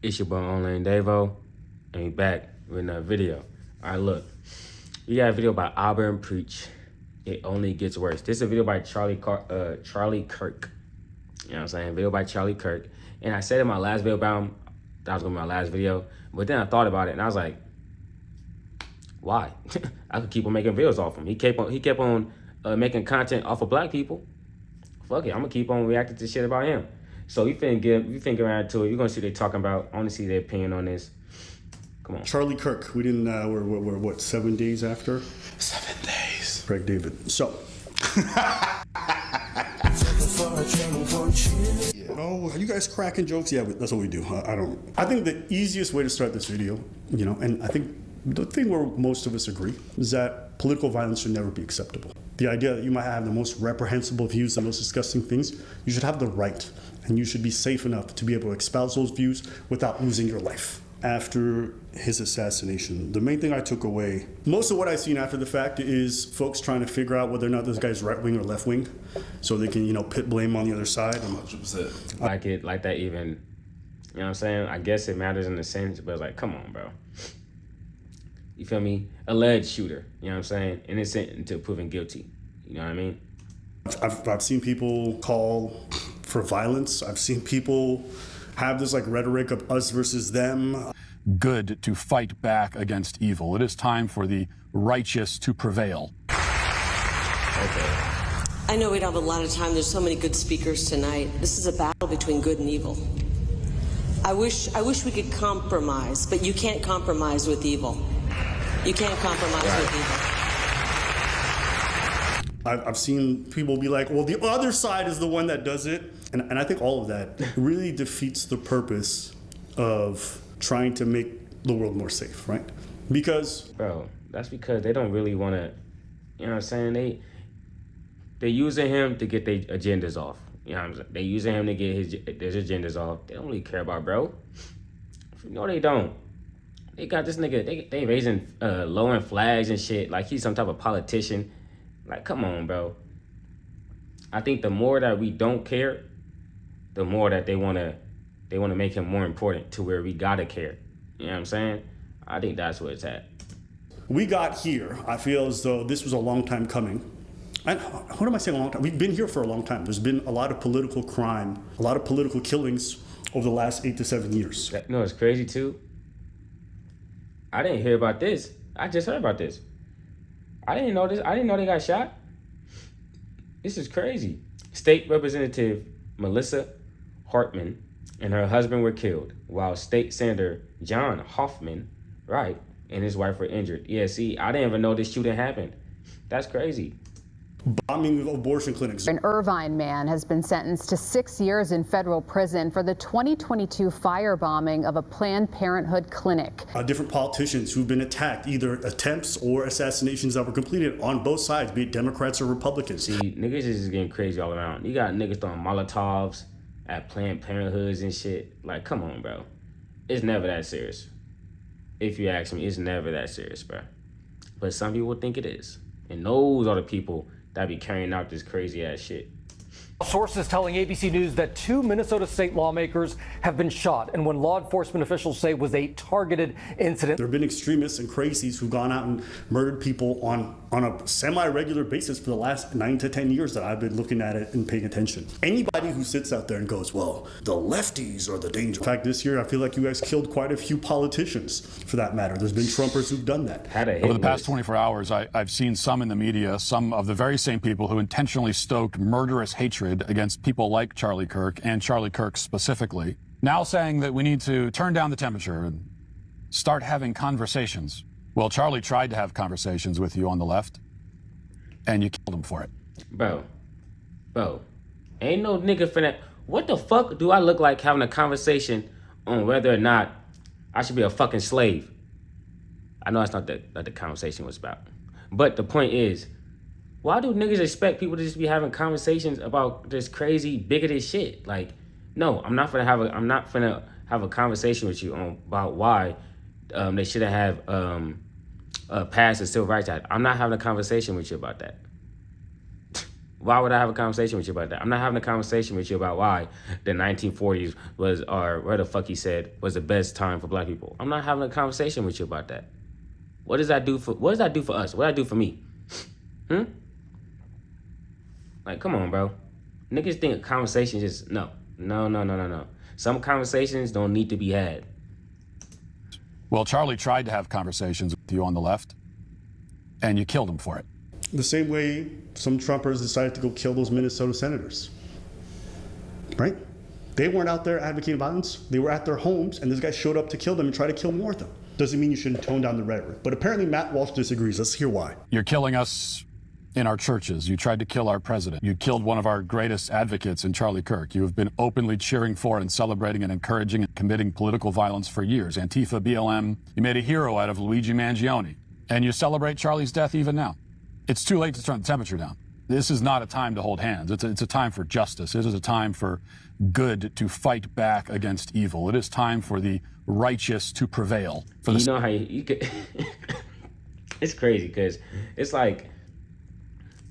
It's your boy Online Davo, and we back with another video. All right, look, we got a video by Auburn Preach. It only gets worse. This is a video by Charlie Kirk. You know what I'm saying? Video by Charlie Kirk. And I said in my last video about him, that was gonna be my last video, but then I thought about it and I was like, why? I could keep on making videos off him. He kept on making content off of black people. Fuck it, I'm gonna keep on reacting to shit about him. So we finna around to it. You're gonna see what they're talking about. I wanna see their opinion on this. Come on. Charlie Kirk, we didn't, we're what, 7 days after? 7 days. Craig David. So. Oh, are you guys cracking jokes? Yeah, that's what we do. I think the easiest way to start this video, and I think the thing where most of us agree is that political violence should never be acceptable. The idea that you might have the most reprehensible views, the most disgusting things, you should have the right, and you should be safe enough to be able to espouse those views without losing your life. After his assassination, the main thing I took away, most of what I've seen after the fact is folks trying to figure out whether or not this guy's right wing or left wing, so they can, pit blame on the other side. 100%. Like that even, you know what I'm saying? I guess it matters in a sense, but it's like, come on, bro. You feel me? Alleged shooter, you know what I'm saying? Innocent until proven guilty. You know what I mean? I've seen people call for violence. I've seen people have this rhetoric of us versus them. Good to fight back against evil. It is time for the righteous to prevail. Okay. I know we don't have a lot of time. There's so many good speakers tonight. This is a battle between good and evil. I wish we could compromise, but you can't compromise with evil. You can't compromise with evil. I've seen people be like, well, the other side is the one that does it. And I think all of that really defeats the purpose of trying to make the world more safe, right? Because... Bro, that's because they don't really want to, you know what I'm saying? They're using him to get their agendas off. You know what I'm saying? They're using him to get their agendas off. They don't really care about bro. No, they don't. They got this nigga, they raising lowering flags and shit like he's some type of politician. Like, come on, bro. I think the more that we don't care, the more that they wanna make him more important to where we gotta care. You know what I'm saying? I think that's where it's at. We got here. I feel as though this was a long time coming. What am I saying a long time? We've been here for a long time. There's been a lot of political crime, a lot of political killings over the last 8 to 7 years. You know, it's crazy too. I didn't hear about this. I just heard about this. I didn't know this. I didn't know they got shot. This is crazy. State Representative Melissa Hartman and her husband were killed, while State Senator John Hoffman, and his wife were injured. Yeah, see, I didn't even know this shooting happened. That's crazy. Bombing of abortion clinics. An Irvine man has been sentenced to 6 years in federal prison for the 2022 firebombing of a Planned Parenthood clinic. Different politicians who've been attacked, either attempts or assassinations that were completed on both sides, be it Democrats or Republicans. See, niggas is just getting crazy all around. You got niggas throwing Molotovs at Planned Parenthoods and shit. Like, come on, bro. It's never that serious. If you ask me, it's never that serious, bro. But some people think it is. And those are the people that be carrying out this crazy ass shit. Sources telling ABC News that 2 Minnesota state lawmakers have been shot and when law enforcement officials say it was a targeted incident. There have been extremists and crazies who've gone out and murdered people on a semi-regular basis for the last 9 to 10 years that I've been looking at it and paying attention. Anybody who sits out there and goes, well, the lefties are the danger. In fact, this year, I feel like you guys killed quite a few politicians for that matter. There's been Trumpers who've done that. Over the past 24 hours, I've seen some in the media, some of the very same people who intentionally stoked murderous hatred against people like Charlie Kirk and Charlie Kirk specifically, now saying that we need to turn down the temperature and start having conversations. Well, Charlie tried to have conversations with you on the left, and you killed him for it. Bro, ain't no nigga finna. What the fuck do I look like having a conversation on whether or not I should be a fucking slave? I know that's not what the conversation was about. But the point is, why do niggas expect people to just be having conversations about this crazy bigoted shit? Like, no, I'm not finna have a conversation with you about why they should have passed the Civil Rights Act. I'm not having a conversation with you about that. Why would I have a conversation with you about that? I'm not having a conversation with you about why the 1940s was, or where the fuck he said, was the best time for black people. I'm not having a conversation with you about that. What does that do for us? What does that do for me? Like, come on, bro. Niggas think conversations just, no. Some conversations don't need to be had. Well, Charlie tried to have conversations with you on the left, and you killed him for it. The same way some Trumpers decided to go kill those Minnesota senators, right? They weren't out there advocating violence. They were at their homes, and this guy showed up to kill them and try to kill more of them. Doesn't mean you shouldn't tone down the rhetoric. But apparently Matt Walsh disagrees. Let's hear why. You're killing us in our churches. You tried to kill our president. You killed one of our greatest advocates in Charlie Kirk. You have been openly cheering for and celebrating and encouraging and committing political violence for years. Antifa, BLM, you made a hero out of Luigi Mangione. And you celebrate Charlie's death even now. It's too late to turn the temperature down. This is not a time to hold hands. It's a time for justice. It is a time for good to fight back against evil. It is time for the righteous to prevail. For you know how you could... It's crazy because it's like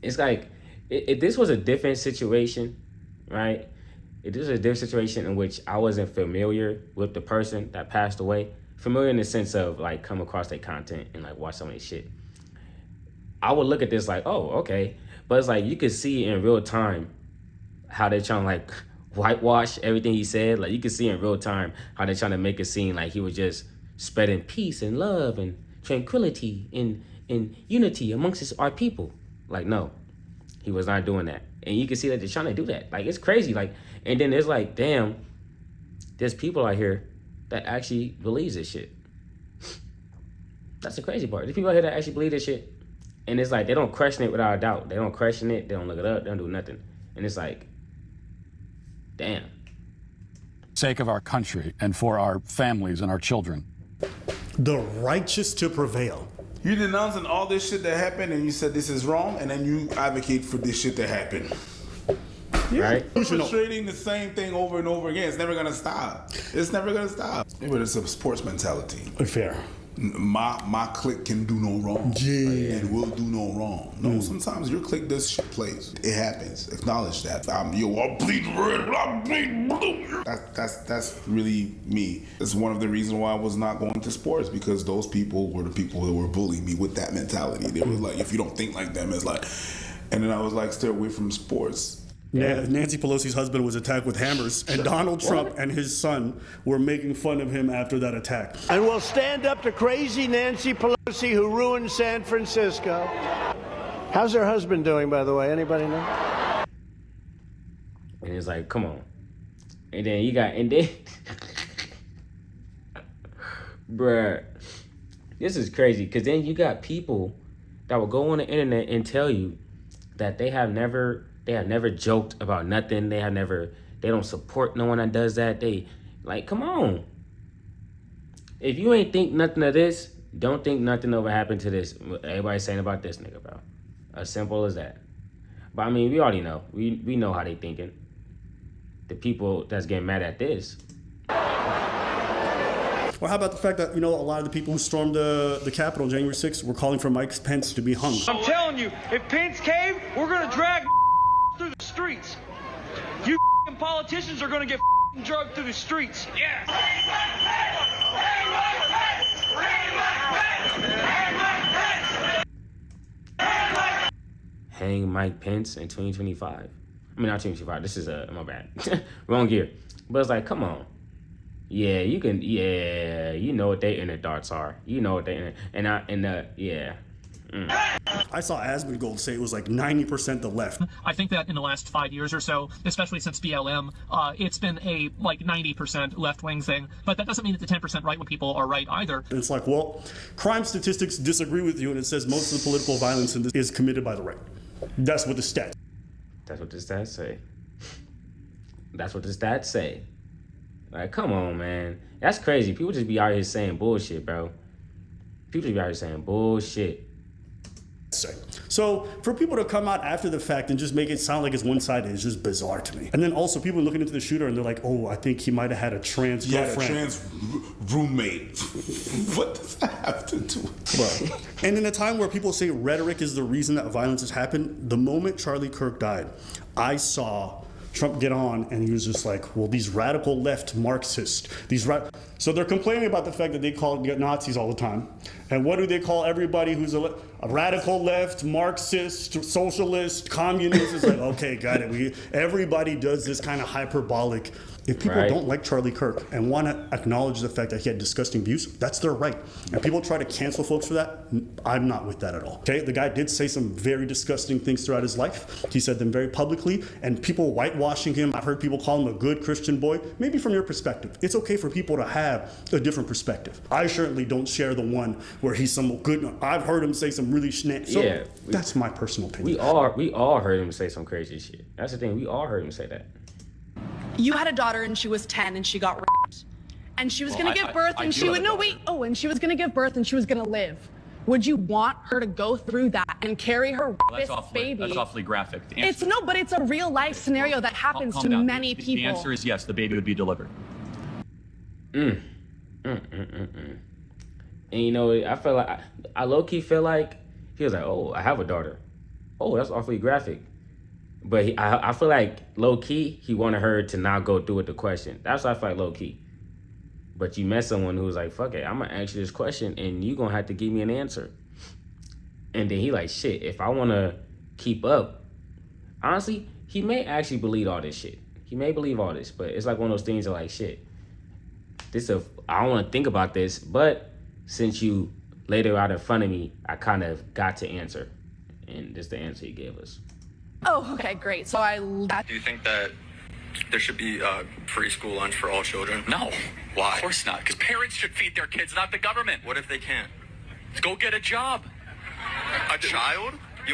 if this was a different situation, right? If this was a different situation in which I wasn't familiar with the person that passed away, familiar in the sense of like come across their content and like watch some of their shit, I would look at this like, oh, okay. But it's like you could see in real time how they're trying to like whitewash everything he said. Like you could see in real time how they're trying to make it seem like he was just spreading peace and love and tranquility and unity amongst our people. Like, no, he was not doing that. And you can see that they're trying to do that. Like, it's crazy. Like, and then there's like, damn, there's people out here that actually believes this shit. That's the crazy part. There's people out here that actually believe this shit. And it's like, they don't question it without a doubt. They don't question it. They don't look it up. They don't do nothing. And it's like, damn. Sake of our country and for our families and our children. The righteous to prevail. You denouncing all this shit that happened and you said this is wrong, and then you advocate for this shit that happened. Yeah. Right? You're frustrating the same thing over and over again. It's never gonna stop. It's never gonna stop. But it's a sports mentality. Fair. My clique can do no wrong. Yeah. And will do no wrong. No, sometimes your clique does shit plays. It happens. Acknowledge that. I bleed red, I bleed blue. That's really me. It's one of the reasons why I was not going to sports, because those people were the people that were bullying me with that mentality. They were like, if you don't think like them, it's like, and then I was like, stay away from sports. Yeah, Nancy Pelosi's husband was attacked with hammers, and Donald Trump and his son were making fun of him after that attack. And we'll stand up to crazy Nancy Pelosi, who ruined San Francisco. How's her husband doing, by the way? Anybody know? And it's like, come on. And then bruh, this is crazy, because then you got people that will go on the internet and tell you that they have never joked about nothing. They don't support no one that does that. They, like, come on. If you ain't think nothing of this, don't think nothing ever happened to this. Everybody's saying about this nigga, bro. As simple as that. But I mean, we already know. We know how they thinking. The people that's getting mad at this. Well, how about the fact that, a lot of the people who stormed the Capitol on January 6th were calling for Mike Pence to be hung? I'm telling you, if Pence cave, we're going to drag through the streets. You politicians are going to get drugged through the streets. Yes. Hang Mike Pence in 2025. I mean, not 2025. This is my bad. Wrong year. But it's like, come on. Yeah, you can. Yeah, you know what their inner darts are. You know what they inner. Yeah. I saw Asmongold say it was like 90% the left. I think that in the last 5 years or so, especially since BLM, it's been a like 90% left-wing thing. But that doesn't mean that the 10% right-wing people are right either. And it's like, well, crime statistics disagree with you, and it says most of the political violence in this is committed by the right. That's what the stats. That's what the stats say. Like, come on, man. That's crazy. People just be out here saying bullshit, bro. People just be out here saying bullshit. So for people to come out after the fact and just make it sound like it's one-sided is just bizarre to me. And then also people looking into the shooter and they're like, oh, I think he might have had a trans girlfriend. Yeah, trans roommate. What does that have to do with it? Well, and in a time where people say rhetoric is the reason that violence has happened, the moment Charlie Kirk died, I saw Trump get on and he was just like, well, these radical left Marxists, so they're complaining about the fact that they call Nazis all the time. And what do they call everybody who's a radical left, Marxist, socialist, communist? It's like, okay, got it. Everybody does this kind of hyperbolic. If people don't like Charlie Kirk and want to acknowledge the fact that he had disgusting views, that's their right. And people try to cancel folks for that. I'm not with that at all. Okay, the guy did say some very disgusting things throughout his life. He said them very publicly, and people whitewashing him. I've heard people call him a good Christian boy. Maybe from your perspective, it's okay for people to have a different perspective. I certainly don't share the one where he's some good. I've heard him say some really so that's my personal opinion. We all heard him say some crazy shit. That's the thing. We all heard him say that. You had a daughter and she was 10 and she got raped. And she was going to give birth and she would, and she was going to give birth and she was going to live. Would you want her to go through that and carry her baby? That's awfully graphic. But it's a real life scenario that happens to many people. The answer is yes, the baby would be delivered. And you know, I feel like, I low-key feel like, he was like, oh, I have a daughter. Oh, that's awfully graphic. But I feel like low-key, he wanted her to not go through with the question. That's what I feel like low-key. But you met someone who was like, fuck it, I'm going to ask you this question and you going to have to give me an answer. And then he like, shit, if I want to keep up, honestly, he may actually believe all this shit. He may believe all this, but it's like one of those things that like, shit, I don't want to think about this, but since you laid it out in front of me, I kind of got to answer. And this is the answer he gave us. Oh, okay, great. So Do you think that there should be free school lunch for all children? No. Why? Of course not, because parents should feed their kids, not the government. What if they can't? Go get a job. A child? The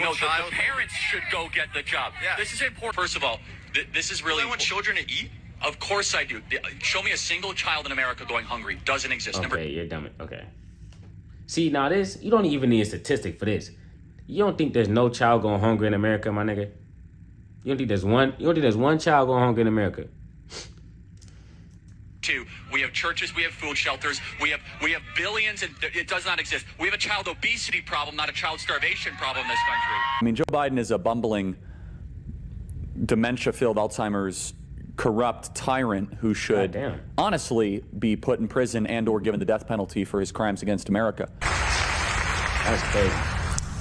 parents should go get the job. Yeah. This is important. First of all, this is really... I want children to eat? Of course I do. Show me a single child in America going hungry. Doesn't exist. Okay, you're dumb. Okay. See, now this, you don't even need a statistic for this. You don't think there's no child going hungry in America, my nigga? You don't think there's one child going hungry in America? Two, we have churches, we have food shelters, we have billions, and it does not exist. We have a child obesity problem, not a child starvation problem in this country. I mean, Joe Biden is a bumbling, dementia-filled Alzheimer's, corrupt tyrant who should honestly be put in prison and or given the death penalty for his crimes against America. That's crazy.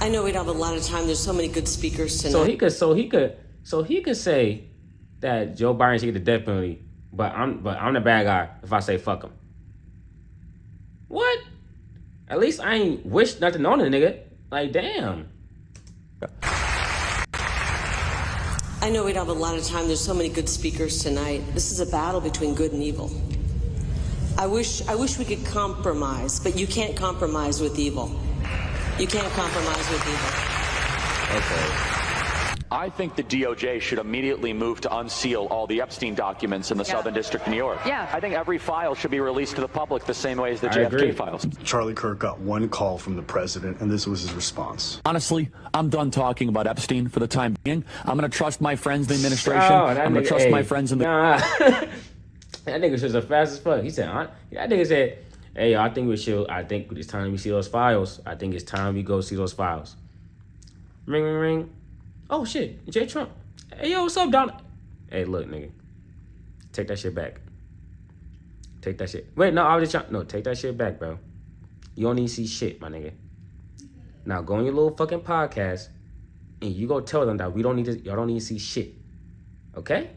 I know we don't have a lot of time. There's so many good speakers tonight. So he could say that Joe Biden should get the death penalty, but I'm the bad guy if I say fuck him. What? At least I ain't wish nothing on the nigga. Like, damn. I know we don't have a lot of time. There's so many good speakers tonight. This is a battle between good and evil. I wish we could compromise, but you can't compromise with evil. You can't compromise with evil. Okay. I think the DOJ should immediately move to unseal all the Epstein documents in the Southern District of New York. Yeah. I think every file should be released to the public the same way as the I JFK agree. files. Charlie Kirk got one call from the president, and this was his response. Honestly, I'm done talking about Epstein for the time being. I'm going to trust my friends in the administration. Oh, I'm going to trust my friends in the... Nah. That nigga was just fast as fuck. He said, that nigga said, hey, I think it's time we see those files. I think it's time we go see those files. Ring, ring, ring. Oh, shit. Jay Trump. Hey, yo, what's up, Donald? Hey, look, nigga. Take that shit back. Take that shit. Wait, no, I was just trying. No, take that shit back, bro. You don't need to see shit, my nigga. Now, go on your little fucking podcast, and you go tell them that y'all don't need to see shit. Okay?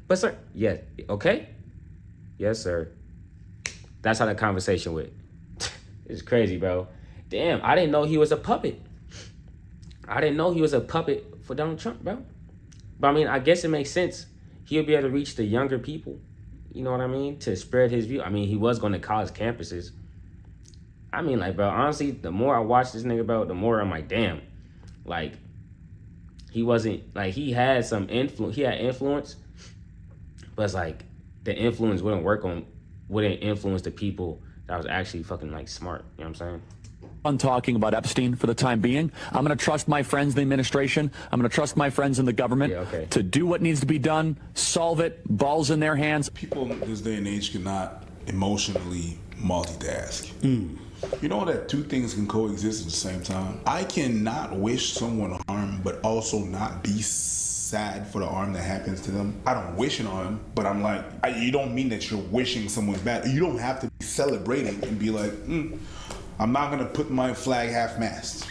But, sir, yeah, okay? Yes, sir. That's how the conversation went. It's crazy, bro. Damn, I didn't know he was a puppet. I didn't know he was a puppet for Donald Trump, bro. But I mean, I guess it makes sense. He'll be able to reach the younger people. You know what I mean? To spread his view. I mean, he was going to college campuses. I mean, like, bro, honestly, the more I watch this nigga, bro, the more I'm like, damn. Like, he wasn't, like, he had some influence. He had influence. But it's like, the influence wouldn't influence the people that was actually fucking, like, smart. You know what I'm saying? I'm talking about Epstein for the time being. I'm going to trust my friends in the administration. I'm going to trust my friends in the government to do what needs to be done, solve it, balls in their hands. People in this day and age cannot emotionally multitask. You know that two things can coexist at the same time? I cannot wish someone harm, but also not be sad for the harm that happens to them. I don't wish it on them, but I'm like, you don't mean that you're wishing someone bad. You don't have to be celebrating and be like, I'm not gonna put my flag half-mast.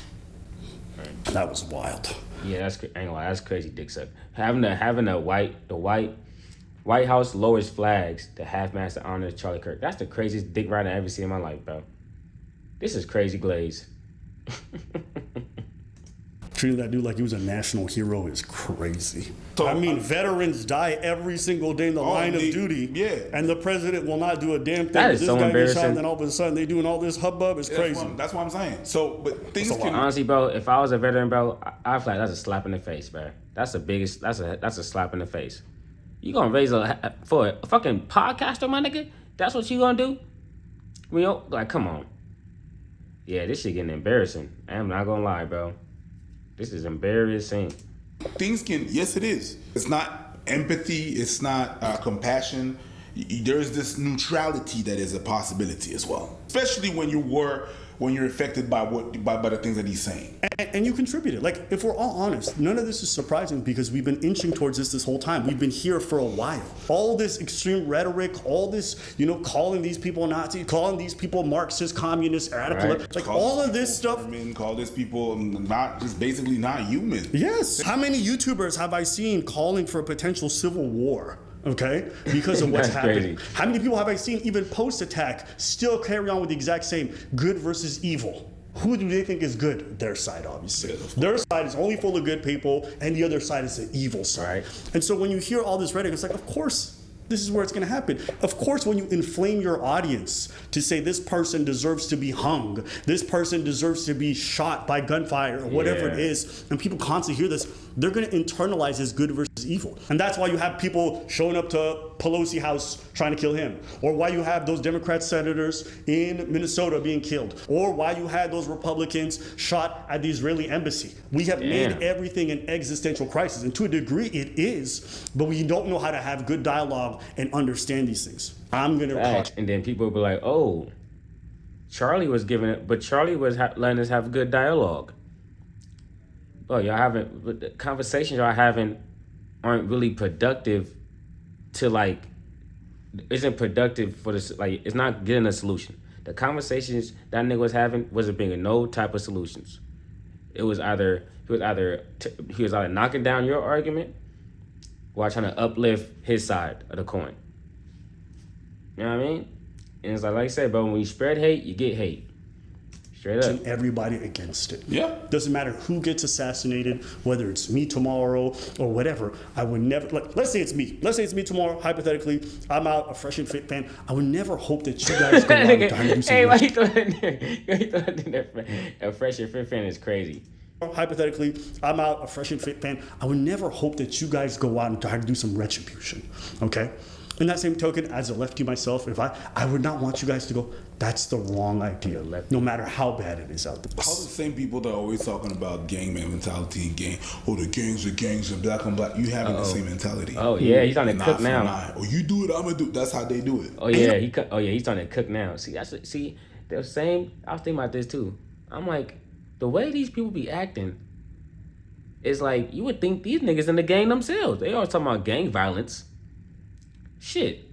That was wild. Yeah, I ain't gonna lie, that's crazy, dick suck. Having the White House lowers flags to half-mast to honor Charlie Kirk. That's the craziest dick ride I ever seen in my life, bro. This is crazy glaze. Treating that dude like he was a national hero is crazy. So, I mean, veterans die every single day in the line of duty. Yeah. And the president will not do a damn thing. That is this so guy embarrassing. gets shot, and then all of a sudden they doing all this hubbub. It's crazy. That's what I'm saying. So, but things can... Honestly, bro, if I was a veteran, bro, I feel like that's a slap in the face, bro. That's a slap in the face. You gonna raise for a fucking podcaster, my nigga? That's what you gonna do? Like, come on. Yeah, this shit getting embarrassing. I'm not gonna lie, bro. This is embarrassing. Things can, yes, it is. It's not empathy. It's not compassion. There's this neutrality that is a possibility as well, especially when you're affected by the things that he's saying. And you contributed. Like, if we're all honest, none of this is surprising because we've been inching towards this whole time. We've been here for a while. All this extreme rhetoric, all this, calling these people Nazis, calling these people Marxist, communist, radical, right. Like all of this stuff. Call these people basically not human. Yes. How many YouTubers have I seen calling for a potential civil war? Okay, because of what's happening. Crazy. How many people have I seen even post-attack still carry on with the exact same good versus evil? Who do they think is good? Their side, obviously. Their side is only full of good people, and the other side is the evil side. Right. And so when you hear all this rhetoric, it's like, of course, this is where it's going to happen. Of course, when you inflame your audience to say this person deserves to be hung, this person deserves to be shot by gunfire or whatever it is, and people constantly hear this, they're going to internalize this good versus evil. And that's why you have people showing up to Pelosi house trying to kill him, or why you have those Democrat senators in Minnesota being killed, or why you had those Republicans shot at the Israeli embassy. We have made everything an existential crisis, and to a degree it is, but we don't know how to have good dialogue and understand these things. I'm going to... And then people will be like, oh, Charlie was giving it, but Charlie was letting us have good dialogue. Oh, but the conversations y'all having aren't really productive to isn't productive for this, it's not getting a solution. The conversations that nigga was having wasn't bringing no type of solutions. It was either, he was either knocking down your argument while trying to uplift his side of the coin. You know what I mean? And it's like I said, bro, when you spread hate, you get hate. Straight up. And everybody against it. Yeah. Doesn't matter who gets assassinated, whether it's me tomorrow or whatever. I would never, let's say it's me. Let's say it's me tomorrow, hypothetically. I'm out, a Fresh and Fit fan. I would never hope that you guys go out and do something. Hey, why you throw that in there? A Fresh and Fit fan is crazy. Hypothetically, I'm out, a Fresh and Fit fan. I would never hope that you guys go out and try to do some retribution, okay? In that same token, as a lefty myself, I would not want you guys to go, that's the wrong idea, no matter how bad it is out there. How the same people that are always talking about gang mentality and gang, the gangs are gangs and black on black, you having the same mentality. Oh yeah, he's on the cook now. Oh, you do it, I'm gonna do it. That's how they do it. Oh yeah, he's on the cook now. See, the same. I was thinking about this too. I'm like, the way these people be acting is like, you would think these niggas in the gang themselves. They always talking about gang violence. Shit,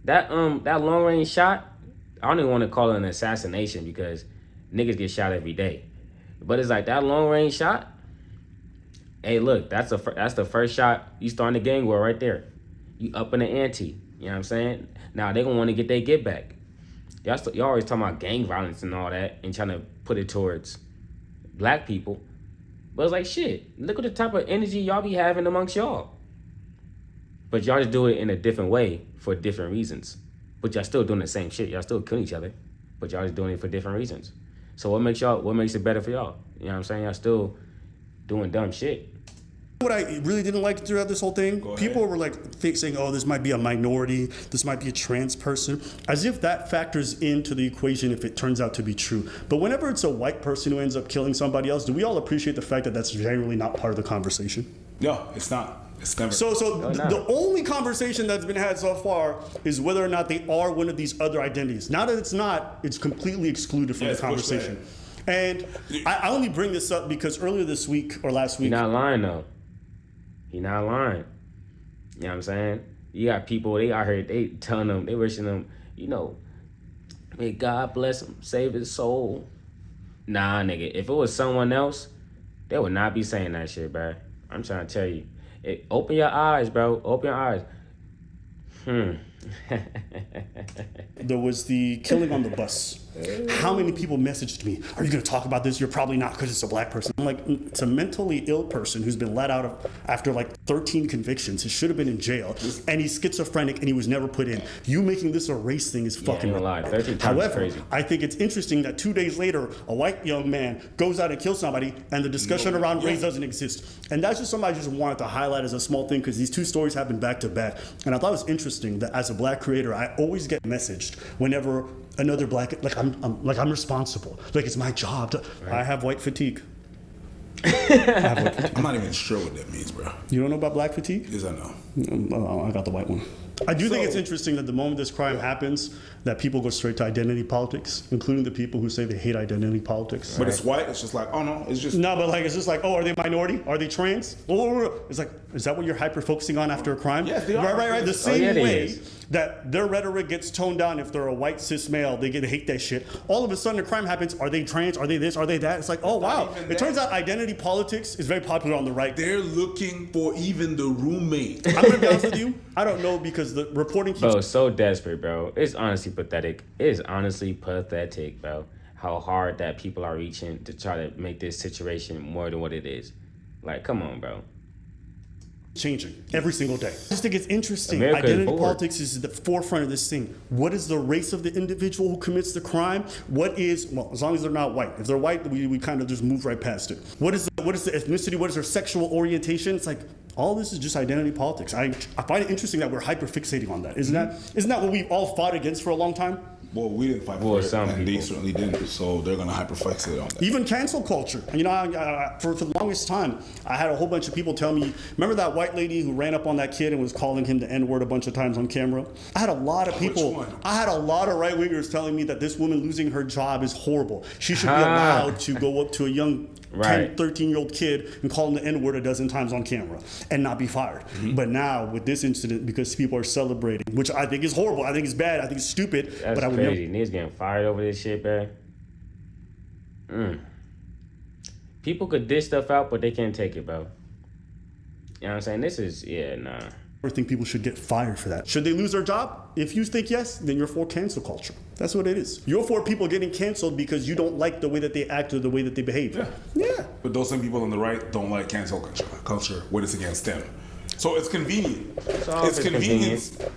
that long range shot, I don't even want to call it an assassination because niggas get shot every day. But it's like that long range shot. Hey, look, that's the first shot you starting the gang war right there. You up in the ante. You know what I'm saying? Now they gonna want to get their get back. Y'all always talking about gang violence and all that and trying to put it towards black people. But it's like, shit, look at the type of energy y'all be having amongst y'all. But y'all just do it in a different way for different reasons. But y'all still doing the same shit. Y'all still killing each other. But y'all just doing it for different reasons. So what makes it better for y'all? You know what I'm saying? Y'all still doing dumb shit. What I really didn't like throughout this whole thing, people were saying, oh, this might be a minority, this might be a trans person, as if that factors into the equation if it turns out to be true. But whenever it's a white person who ends up killing somebody else, do we all appreciate the fact that that's generally not part of the conversation? No, it's not. It's never. So the only conversation that's been had so far is whether or not they are one of these other identities. Now that it's not, it's completely excluded from the conversation. And I only bring this up because earlier this week or last week. He's not lying though. He's not lying. You know what I'm saying? You got people, they out here, they telling them, they wishing them, you know, may God bless him, save his soul. Nah, nigga, if it was someone else, they would not be saying that shit, bro. I'm trying to tell you. Open your eyes, bro. Open your eyes. There was the killing on the bus. How many people messaged me, are you going to talk about this? You're probably not, because it's a black person. I'm like, it's a mentally ill person who's been let out of after like 13 convictions. He should have been in jail, and he's schizophrenic, and he was never put in. You making this a race thing is fucking wrong. 13 times However, crazy. I think it's interesting that 2 days later, a white young man goes out and kills somebody, and the discussion around race doesn't exist. And that's just something I just wanted to highlight as a small thing, because these two stories happen back to back. And I thought it was interesting that as a black creator, I always get messaged whenever another black, I'm responsible. Like it's my job to, I have white fatigue. I'm not even sure what that means, bro. You don't know about black fatigue? Yes, I know. I got the white one. I do think it's interesting that the moment this crime happens, that people go straight to identity politics, including the people who say they hate identity politics. But it's white. It's just like, oh no, it's just no. But like, it's just like, oh, are they minority? Are they trans? Oh, it's like, is that what you're hyper focusing on after a crime? Yes, they are. Right. The same way that their rhetoric gets toned down if they're a white cis male, they hate that shit. All of a sudden, a crime happens. Are they trans? Are they this? Are they that? It's like, oh wow. It turns out identity politics is very popular on the right. They're looking for even the roommate. I'm gonna be honest with you. I don't know, because the reporting keeps. Bro, so desperate, bro. It's honestly pathetic. It is honestly pathetic, bro. How hard that people are reaching to try to make this situation more than what it is. Like, come on, bro. Changing every single day. I just think it's interesting. America Identity politics is at the forefront of this thing. What is the race of the individual who commits the crime? What is, well, as long as they're not white. If they're white, we kind of just move right past it. What is the ethnicity? What is their sexual orientation? It's like, all this is just identity politics. I find it interesting that we're hyper fixating on that. Isn't that what we've all fought against for a long time? Well, we didn't fight for it, and they certainly didn't. So they're gonna hyperfixate on that. Even cancel culture. You know, for the longest time, I had a whole bunch of people tell me, remember that white lady who ran up on that kid and was calling him the N-word a bunch of times on camera? I had a lot of people. I had a lot of right-wingers telling me that this woman losing her job is horrible. She should be allowed to go up to a young 10, 13-year-old kid and call him the N-word a dozen times on camera and not be fired. But now with this incident, because people are celebrating, which I think is horrible, I think it's bad, I think it's stupid. That's but I would crazy. Niggas getting fired over this shit, bro. People could dish stuff out, but they can't take it, bro. You know what I'm saying? This is, nah. I think people should get fired for that. Should they lose their job? If you think yes, then you're for cancel culture. That's what it is. You're for people getting canceled because you don't like the way that they act or the way that they behave. Yeah. But those same people on the right don't like cancel culture when it's against them. So it's convenient. It's convenient.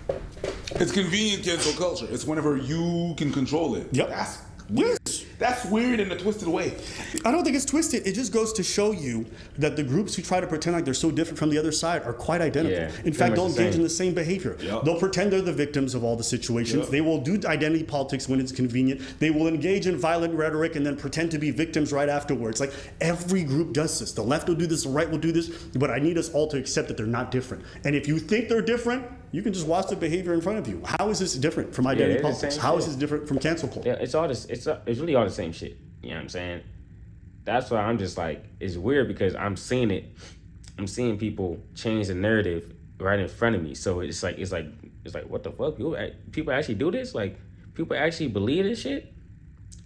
It's convenient cancel culture. It's whenever you can control it. Yep. That's weird. That's weird in a twisted way. I don't think it's twisted. It just goes to show you that the groups who try to pretend like they're so different from the other side are quite identical. In fact, they'll engage in the same behavior. They'll pretend they're the victims of all the situations. They will do identity politics when it's convenient. They will engage in violent rhetoric and then pretend to be victims right afterwards. Like, every group does this. The left will do this, the right will do this, but I need us all to accept that they're not different. And if you think they're different, you can just watch the behavior in front of you. How is this different from identity politics? How is this different from cancel culture? Yeah, it's all this. It's really all the same shit. You know what I'm saying? That's why I'm just like, it's weird because I'm seeing it. I'm seeing people change the narrative right in front of me. So it's like what the fuck? People actually do this? Like, people actually believe this shit?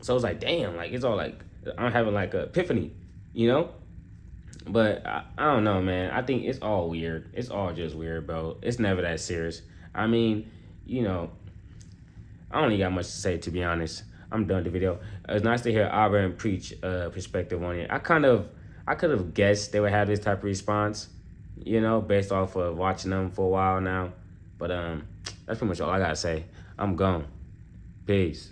So it's like, damn. Like, it's all like, I'm having like a epiphany, you know? But I don't know, man. I think it's all weird. It's all just weird, bro. It's never that serious. I mean, you know, I don't even got much to say, to be honest. I'm done with the video. It's nice to hear Auburn preach perspective on it. I could have guessed they would have this type of response, you know, based off of watching them for a while now. But that's pretty much all I gotta say. I'm gone. Peace.